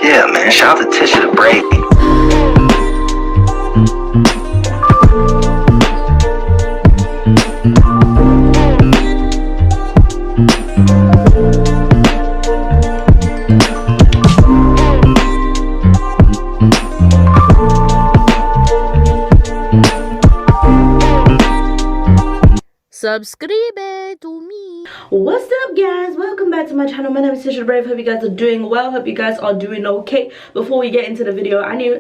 Yeah, man, shout out to Tisha the Brave. Subscribe to me. What's up, guys? Welcome back to my channel. My name is Tisha Brave. Hope you guys are doing well. Hope you guys are doing okay. Before we get into the video, I know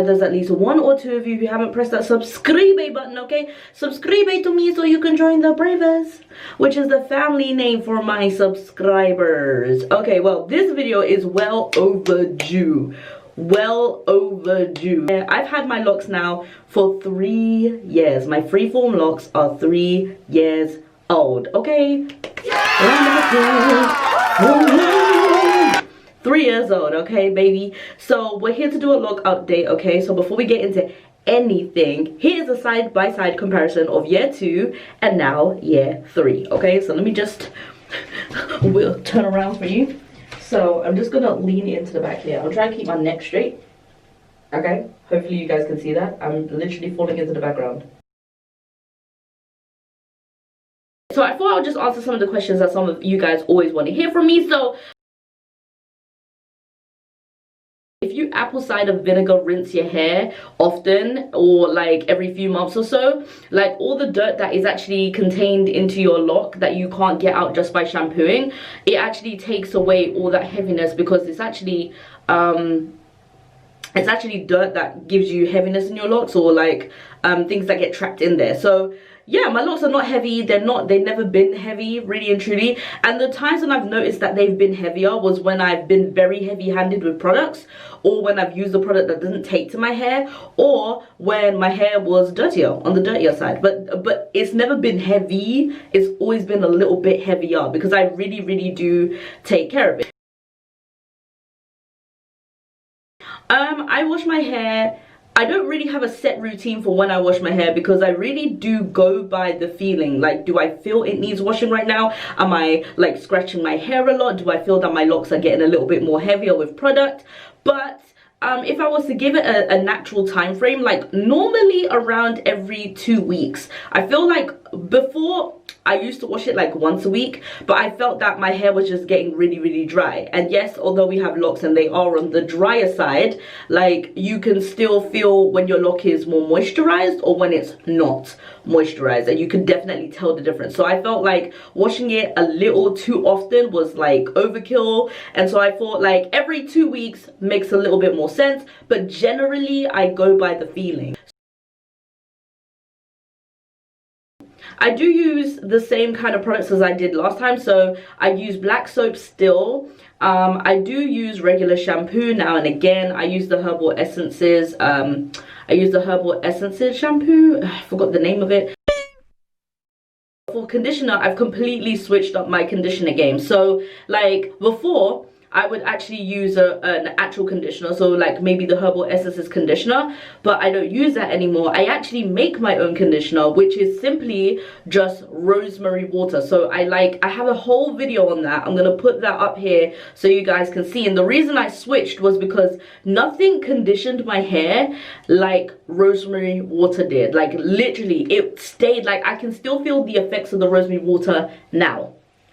there's at least one or two of you who haven't pressed that subscribe button, okay? Subscribe to me so you can join the Bravers, which is the family name for my subscribers. Okay, well, this video is well overdue. I've had my locks now for 3 years. My Freeform locks are 3 years old, okay? 3 years old, okay, baby? So we're here to do a lock update, okay? So before we get into anything, here's a side-by-side comparison of year 2 and now year 3, okay? So let me just we'll turn around for you. So I'm just gonna lean into the back here. I'm trying to keep my neck straight. Okay, hopefully you guys can see that. I'm literally falling into the background. So I thought I would just answer some of the questions that some of you guys always want to hear from me. So if you apple cider vinegar rinse your hair often, or like every few months or so, like all the dirt that is actually contained into your lock that you can't get out just by shampooing, it actually takes away all that heaviness, because it's actually dirt that gives you heaviness in your locks, or like things that get trapped in there. So yeah, my locks are not heavy. They've never been heavy, really and truly. And the times when I've noticed that they've been heavier was when I've been very heavy-handed with products, or when I've used a product that doesn't take to my hair, or when my hair was dirtier, on the dirtier side. But it's never been heavy. It's always been a little bit heavier, because I really do take care of it. I wash my hair. I don't really have a set routine for when I wash my hair, because I really do go by the feeling. Like, do I feel it needs washing right now? Am I like scratching my hair a lot? Do I feel that my locks are getting a little bit more heavier with product? But if I was to give it a natural time frame, like normally around every 2 weeks. I feel like before I used to wash it like once a week, but I felt that my hair was just getting really dry. And yes, although we have locks and they are on the drier side, like you can still feel when your lock is more moisturized or when it's not moisturized, and you can definitely tell the difference. So I felt like washing it a little too often was like overkill, and so I thought like every 2 weeks makes a little bit more sense. But generally I go by the feeling. I do use the same kind of products as I did last time. So I use black soap still. I do use regular shampoo now and again. I use the herbal essences. Shampoo. I forgot the name of it. For conditioner, I've completely switched up my conditioner game. So like before, I would actually use an actual conditioner, so like maybe the Herbal Essences conditioner, but I don't use that anymore. I actually make my own conditioner, which is simply just rosemary water. So I have a whole video on that. I'm gonna put that up here so you guys can see. And the reason I switched was because nothing conditioned my hair like rosemary water did. Like literally, it stayed, like I can still feel the effects of the rosemary water now.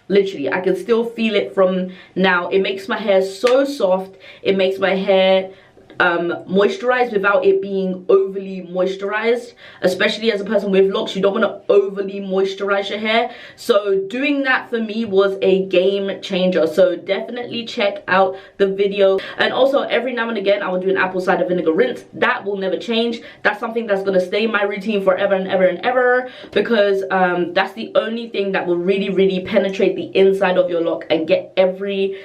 Literally, I can still feel it from now. It makes my hair so soft. It makes my hair moisturized without it being overly moisturized. Especially as a person with locks, you don't want to overly moisturize your hair. So doing that for me was a game changer. So definitely check out the video. And also every now and again I will do an apple cider vinegar rinse. That will never change. That's something that's going to stay in my routine forever and ever and ever, because that's the only thing that will really penetrate the inside of your lock and get every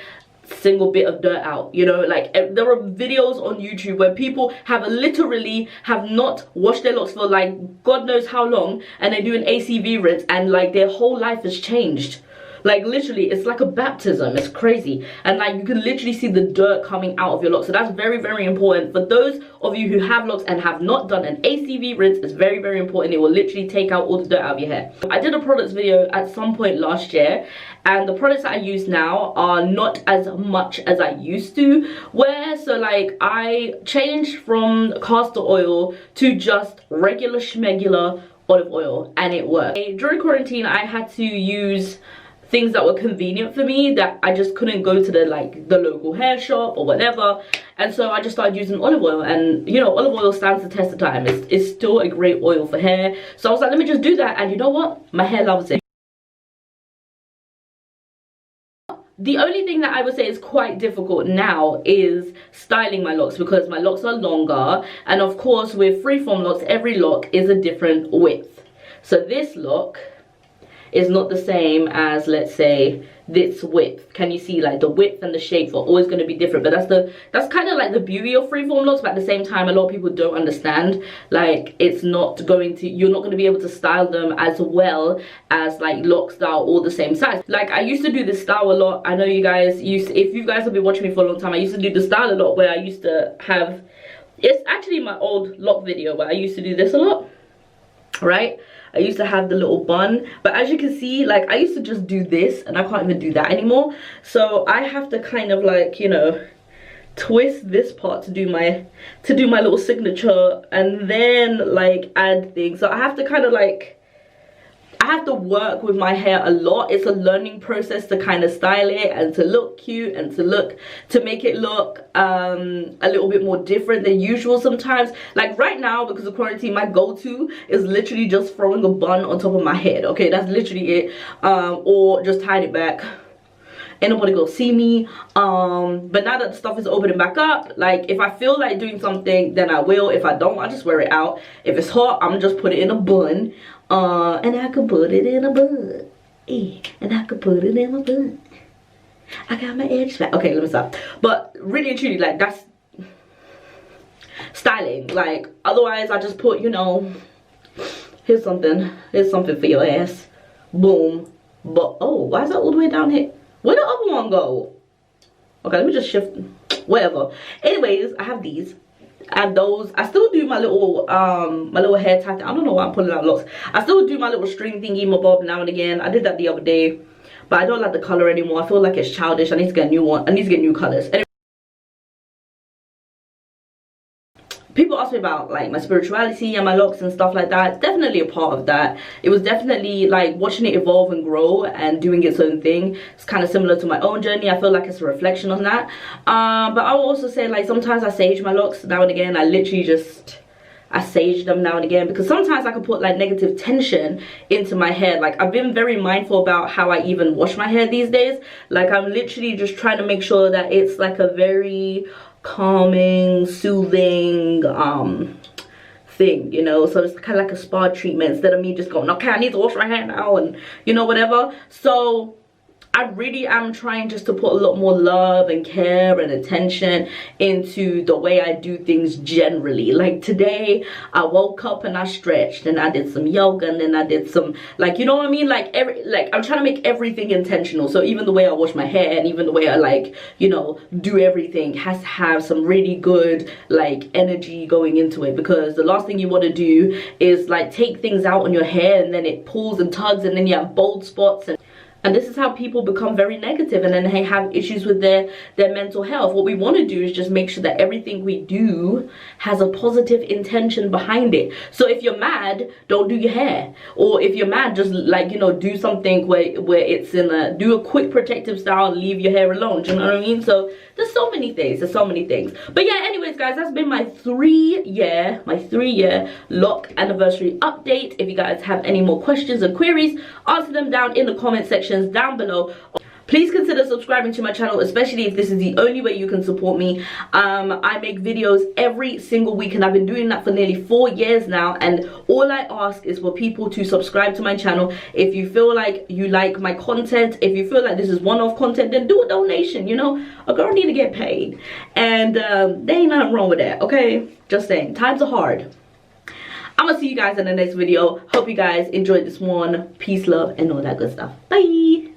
single bit of dirt out. You know, like there are videos on YouTube where people literally have not washed their locks for like God knows how long, and they do an ACV rinse and like their whole life has changed. Like literally, it's like a baptism. It's crazy. And like you can literally see the dirt coming out of your locks. So that's very, very important. For those of you who have locks and have not done an ACV rinse, it's very, very important. It will literally take out all the dirt out of your hair. I did a products video at some point last year, and the products that I use now are not as much as I used to. So like I changed from castor oil to just regular schmegular olive oil, and it worked. During quarantine, I had to use things that were convenient for me, that I just couldn't go to the local hair shop or whatever, and so I just started using olive oil. And you know, olive oil stands the test of time. It's still a great oil for hair, so I was like, let me just do that, and you know what, my hair loves it. The only thing that I would say is quite difficult now is styling my locks, because my locks are longer, and of course with Freeform Locs, every lock is a different width. So this lock is not the same as, let's say, this width. Can you see, like the width and the shape are always going to be different? But that's kind of like the beauty of Freeform Locs. But at the same time, a lot of people don't understand, like you're not going to be able to style them as well as like locks that are all the same size. Like I used to do this style a lot. I know you guys if you guys have been watching me for a long time, I used to do the style a lot, where I used to have, it's actually my old lock video, but I used to do this a lot, right? I used to have the little bun, but as you can see, like I used to just do this, and I can't even do that anymore. So I have to kind of like, you know, twist this part to do my little signature, and then like add things. So I have to kind of like, I have to work with my hair a lot. It's a learning process to kind of style it and to look cute and to make it look a little bit more different than usual sometimes. Like right now, because of quarantine, my go-to is literally just throwing a bun on top of my head. Okay, that's literally it. Or just hide it back. Ain't nobody gonna see me. But now that the stuff is opening back up, like if I feel like doing something, then I will. If I don't, I just wear it out. If it's hot, I'm gonna just put it in a bun. And I could put it in a bun. And I could put it in a bun. I got my edge back. Okay, let me stop. But really and truly, like that's styling. Like otherwise I just put, you know, here's something for your ass. Boom. But oh, why is that all the way down here? Where the other one go? Okay, let me just shift. Whatever. Anyways, I have these. And those, I still do my little hair tie. I don't know why I'm pulling out locks. I still do my little string thingy, my bob now and again. I did that the other day, but I don't like the color anymore. I feel like it's childish. I need to get a new one. I need to get new colors. Anyway, people ask me about like my spirituality and my locks and stuff like that. It's definitely a part of that. It was definitely like watching it evolve and grow and doing its own thing. It's kind of similar to my own journey. I feel like it's a reflection on that. But I will also say, like, sometimes I sage my locks now and again. I literally just, I sage them now and again, because sometimes I can put like negative tension into my hair. Like I've been very mindful about how I even wash my hair these days. Like I'm literally just trying to make sure that it's like a very calming, soothing thing, you know. So it's kind of like a spa treatment, instead of me just going, okay, I need to wash my hair now, and you know, whatever. So I really am trying just to put a lot more love and care and attention into the way I do things generally. Like today, I woke up and I stretched and I did some yoga, and then I did some, like, you know what I mean? Like I'm trying to make everything intentional. So even the way I wash my hair and even the way I, like, you know, do everything has to have some really good like energy going into it, because the last thing you want to do is like take things out on your hair and then it pulls and tugs and then you have bald spots, and this is how people become very negative, and then they have issues with their mental health. What we want to do is just make sure that everything we do has a positive intention behind it. So if you're mad, don't do your hair. Or if you're mad, just like, you know, do something where it's in a, do a quick protective style and leave your hair alone. Do you know what I mean? So there's so many things. There's so many things. But yeah, anyways, guys, that's been my three-year lock anniversary update. If you guys have any more questions and queries, answer them down in the comment sections down below. Please consider subscribing to my channel, especially if this is the only way you can support me. I make videos every single week, and I've been doing that for nearly 4 years now, and all I ask is for people to subscribe to my channel. If you feel like you like my content, if you feel like this is one-off content, then do a donation. You know, a girl need to get paid, and there ain't nothing wrong with that, okay? Just saying, times are hard. I'm gonna see you guys in the next video. Hope you guys enjoyed this one. Peace, love, and all that good stuff. Bye.